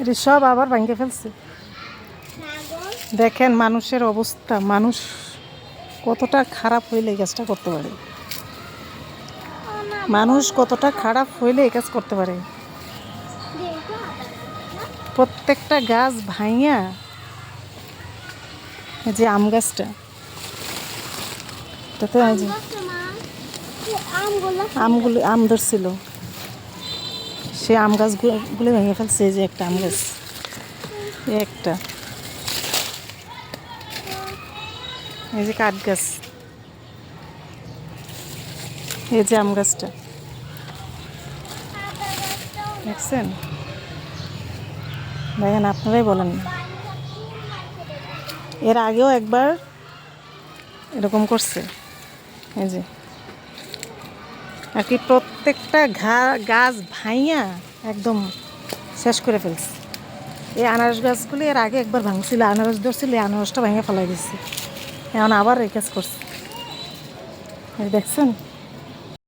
এটা সব আবার ভেঙে ফেলছে। দেখেন মানুষের অবস্থা, মানুষ কতটা খারাপ হইলে এই কাজটা করতে পারে। মানুষ কতটা খারাপ হইলে এই কাজ করতে পারে। প্রত্যেকটা গাছ ভাঙিয়া, এই যে আম গাছটা, এটাতে আমগুলো আম ধরছিল, সে আম গাছগুলো ভেঙে ফেলছে। এই যে একটা আম গাছ, একটা এই যে কাঠ গাছ, এই যে আম গাছটা দেখছেন। দেখেন, আপনারাই বলেন। এর আগেও একবার এরকম করছে, এই যে আর কি প্রত্যেকটা গাছ ভাঙিয়া একদম শেষ করে ফেলছে। এই আনারস গাছগুলি এর আগে একবার ভাঙছিল, আনারস ধরছিল, এই আনারসটা ভেঙে ফেলাই দিচ্ছে। এখন আবার এই কাজ করছে, দেখছেন।